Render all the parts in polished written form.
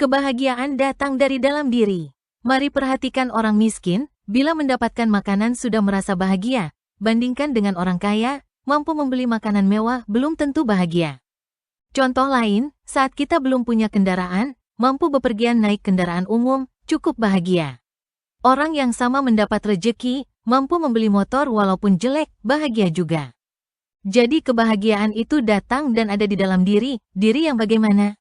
Kebahagiaan datang dari dalam diri. Mari perhatikan orang miskin, bila mendapatkan makanan sudah merasa bahagia, bandingkan dengan orang kaya, mampu membeli makanan mewah belum tentu bahagia. Contoh lain, saat kita belum punya kendaraan, mampu bepergian naik kendaraan umum, cukup bahagia. Orang yang sama mendapat rejeki, mampu membeli motor walaupun jelek, bahagia juga. Jadi kebahagiaan itu datang dan ada di dalam diri yang bagaimana?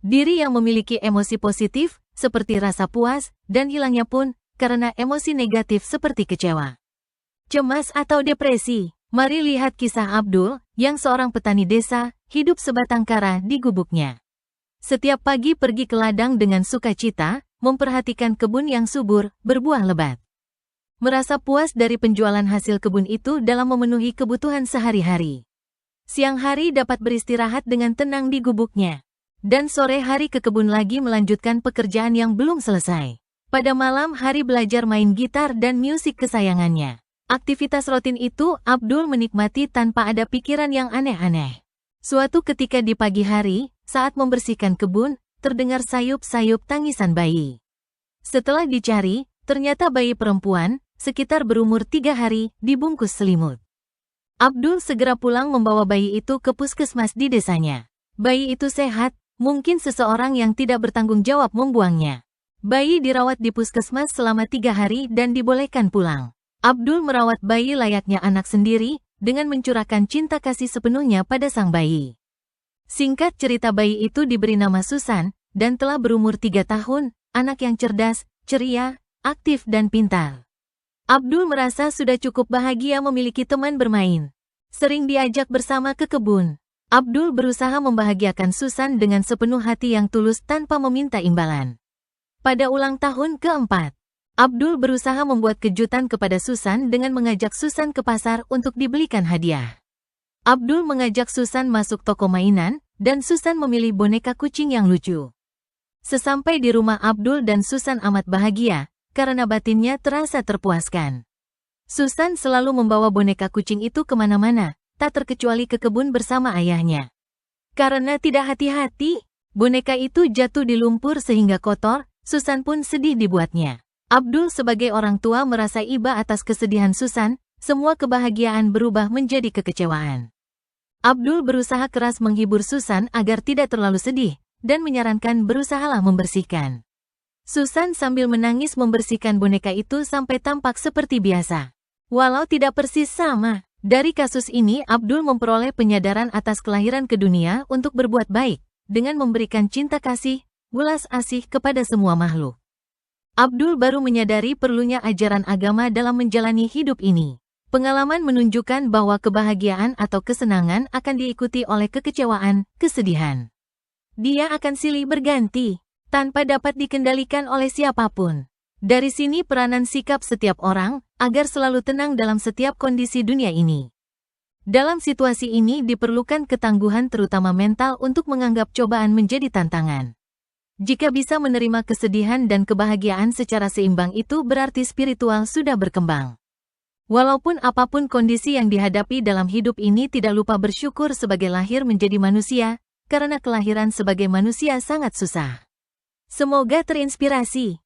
Diri yang memiliki emosi positif, seperti rasa puas, dan hilangnya pun, karena emosi negatif seperti kecewa, cemas atau depresi. Mari lihat kisah Abdul, yang seorang petani desa, hidup sebatang kara di gubuknya. Setiap pagi pergi ke ladang dengan sukacita, memperhatikan kebun yang subur, berbuah lebat. Merasa puas dari penjualan hasil kebun itu dalam memenuhi kebutuhan sehari-hari. Siang hari dapat beristirahat dengan tenang di gubuknya. Dan sore hari ke kebun lagi melanjutkan pekerjaan yang belum selesai. Pada malam hari belajar main gitar dan musik kesayangannya. Aktivitas rutin itu Abdul menikmati tanpa ada pikiran yang aneh-aneh. Suatu ketika di pagi hari, saat membersihkan kebun, terdengar sayup-sayup tangisan bayi. Setelah dicari, ternyata bayi perempuan, sekitar berumur 3 hari, dibungkus selimut. Abdul segera pulang membawa bayi itu ke puskesmas di desanya. Bayi itu sehat, mungkin seseorang yang tidak bertanggung jawab membuangnya. Bayi dirawat di puskesmas selama 3 hari dan dibolehkan pulang. Abdul merawat bayi layaknya anak sendiri, dengan mencurahkan cinta kasih sepenuhnya pada sang bayi. Singkat cerita, bayi itu diberi nama Susan, dan telah berumur 3 tahun, anak yang cerdas, ceria, aktif dan pintar. Abdul merasa sudah cukup bahagia memiliki teman bermain. Sering diajak bersama ke kebun. Abdul berusaha membahagiakan Susan dengan sepenuh hati yang tulus tanpa meminta imbalan. Pada ulang tahun keempat, Abdul berusaha membuat kejutan kepada Susan dengan mengajak Susan ke pasar untuk dibelikan hadiah. Abdul mengajak Susan masuk toko mainan, dan Susan memilih boneka kucing yang lucu. Sesampai di rumah, Abdul dan Susan amat bahagia, karena batinnya terasa terpuaskan. Susan selalu membawa boneka kucing itu kemana-mana, tak terkecuali ke kebun bersama ayahnya. Karena tidak hati-hati, boneka itu jatuh di lumpur sehingga kotor, Susan pun sedih dibuatnya. Abdul sebagai orang tua merasa iba atas kesedihan Susan, semua kebahagiaan berubah menjadi kekecewaan. Abdul berusaha keras menghibur Susan agar tidak terlalu sedih, dan menyarankan berusahalah membersihkan. Susan sambil menangis membersihkan boneka itu sampai tampak seperti biasa. Walau tidak persis sama. Dari kasus ini Abdul memperoleh penyadaran atas kelahiran ke dunia untuk berbuat baik, dengan memberikan cinta kasih, welas asih kepada semua makhluk. Abdul baru menyadari perlunya ajaran agama dalam menjalani hidup ini. Pengalaman menunjukkan bahwa kebahagiaan atau kesenangan akan diikuti oleh kekecewaan, kesedihan. Dia akan silih berganti, tanpa dapat dikendalikan oleh siapapun. Dari sini peranan sikap setiap orang, agar selalu tenang dalam setiap kondisi dunia ini. Dalam situasi ini diperlukan ketangguhan terutama mental untuk menganggap cobaan menjadi tantangan. Jika bisa menerima kesedihan dan kebahagiaan secara seimbang, itu berarti spiritual sudah berkembang. Walaupun apapun kondisi yang dihadapi dalam hidup ini, tidak lupa bersyukur sebagai lahir menjadi manusia, karena kelahiran sebagai manusia sangat susah. Semoga terinspirasi.